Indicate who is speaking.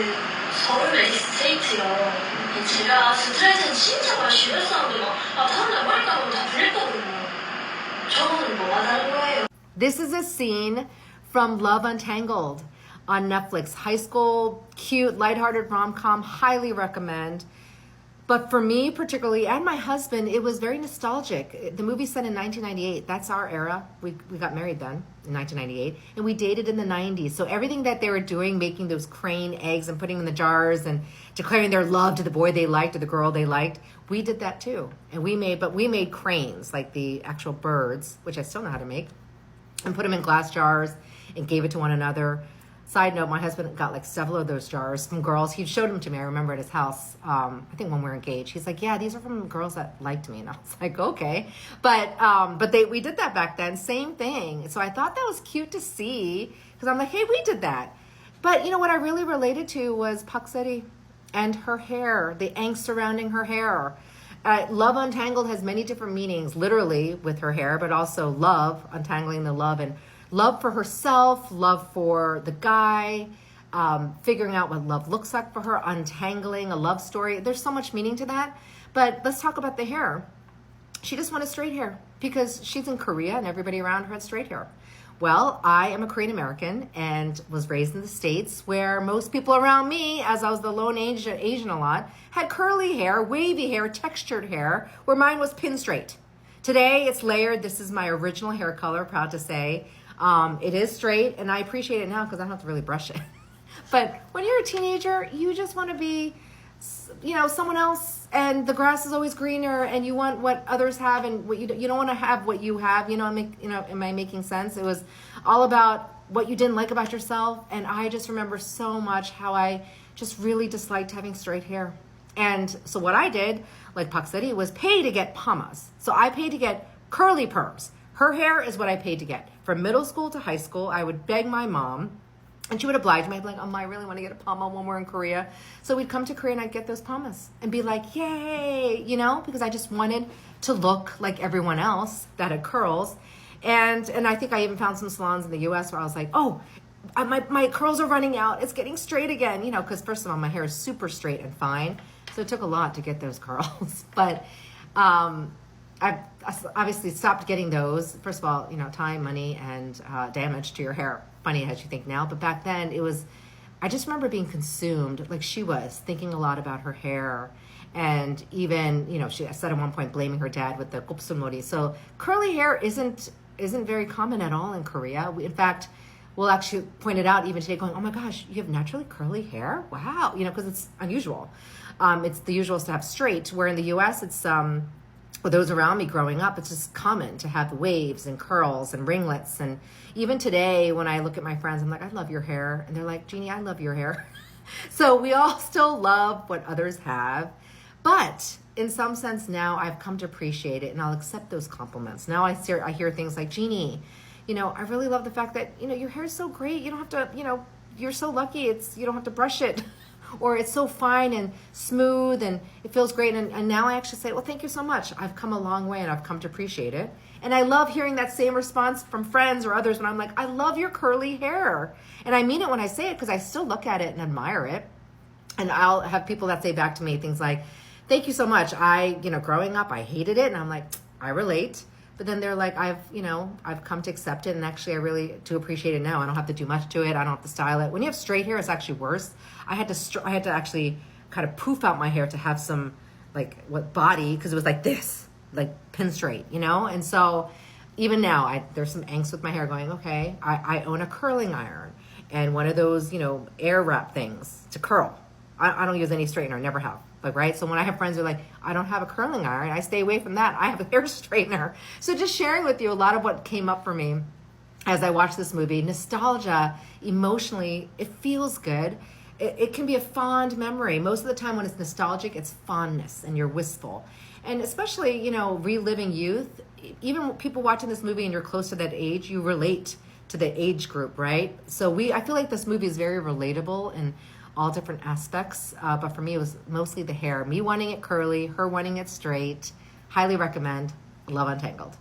Speaker 1: 서울의 스트레이트요. 제가 스트레이트는 진짜 막 주변 사람들 다음날 머리 감으면 다 풀렸거든요. 저는 뭐가 다른 거예요?
Speaker 2: This is a scene from Love Untangled on Netflix. High school, cute, lighthearted rom-com. Highly recommend. But for me particularly, and my husband, it was very nostalgic. The movie's set in 1998. That's our era. We got married then in 1998. And we dated in the 90s. So everything that they were doing, making those crane eggs and putting them in the jars and declaring their love to the boy they liked or the girl they liked, we did that too. And we made cranes, like the actual birds, which I still know how to make, and put them in glass jars and gave it to one another. Side note, my husband got like several of those jars from girls. He showed them to me, I remember, at his house. I think when we were engaged. He's like, yeah, these are from girls that liked me. And I was like, okay. But we did that back then. Same thing. So I thought that was cute to see because I'm like, hey, we did that. But you know what I really related to was Pak Seri and her hair, the angst surrounding her hair. Love Untangled has many different meanings, literally with her hair, but also love, untangling the love, and love for herself, love for the guy, figuring out what love looks like for her, untangling a love story. There's so much meaning to that. But let's talk about the hair. She just wanted straight hair because she's in Korea and everybody around her had straight hair. Well, I am a Korean American and was raised in the States where most people around me, as I was the lone Asian a lot, had curly hair, wavy hair, textured hair, where mine was pin straight. Today, it's layered. This is my original hair color, proud to say. It is straight, and I appreciate it now because I don't have to really brush it. But when you're a teenager, you just want to be, someone else, and the grass is always greener, and you want what others have, and what you don't want to have what you have. Am I making sense? It was all about what you didn't like about yourself, and I just remember so much how I just really disliked having straight hair. And so what I did, like Pak Seri, was pay to get pamas. So I paid to get curly perms. Her hair is what I paid to get. From middle school to high school, I would beg my mom, and she would oblige me. I'd be like, I really want to get a pama when we're in Korea. So we'd come to Korea and I'd get those pamas and be like, yay, because I just wanted to look like everyone else that had curls. And I think I even found some salons in the US where I was like, my curls are running out. It's getting straight again, because first of all, my hair is super straight and fine. So it took a lot to get those curls. But I obviously stopped getting those. First of all, time, money, and damage to your hair. Funny as you think now, but back then I just remember being consumed, like she was, thinking a lot about her hair. And even, she said at one point blaming her dad with the kopsumori. So curly hair isn't very common at all in Korea. In fact, we'll actually point it out even today going, oh my gosh, you have naturally curly hair? Wow. Because it's unusual. It's the usual is to have straight, where in the US it's, for those around me growing up, it's just common to have waves and curls and ringlets. And even today, when I look at my friends, I'm like, I love your hair. And they're like, Jeannie, I love your hair. So we all still love what others have. But in some sense now, I've come to appreciate it, and I'll accept those compliments. Now I hear things like, Jeannie, I really love the fact that, your hair is so great. You don't have to, you're so lucky. You don't have to brush it. Or it's so fine and smooth and it feels great. And now I actually say, well, thank you so much. I've come a long way and I've come to appreciate it. And I love hearing that same response from friends or others when I'm like, I love your curly hair. And I mean it when I say it because I still look at it and admire it. And I'll have people that say back to me things like, thank you so much. Growing up, I hated it. And I'm like, I relate. But then they're like, I've come to accept it. And actually, I really do appreciate it now. I don't have to do much to it. I don't have to style it. When you have straight hair, it's actually worse. I had to actually kind of poof out my hair to have some body, because it was like this, like pin straight, And so even now, there's some angst with my hair going, okay, I own a curling iron and one of those, air wrap things to curl. I don't use any straightener, never have. Right? So when I have friends who are like, I don't have a curling iron, I stay away from that. I have a hair straightener. So just sharing with you a lot of what came up for me as I watched this movie. Nostalgia, emotionally, it feels good. It can be a fond memory. Most of the time when it's nostalgic, it's fondness and you're wistful. And especially, reliving youth, even people watching this movie and you're close to that age, you relate to the age group, right? So I feel like this movie is very relatable in all different aspects. But for me, it was mostly the hair. Me wanting it curly, her wanting it straight. Highly recommend Love Untangled.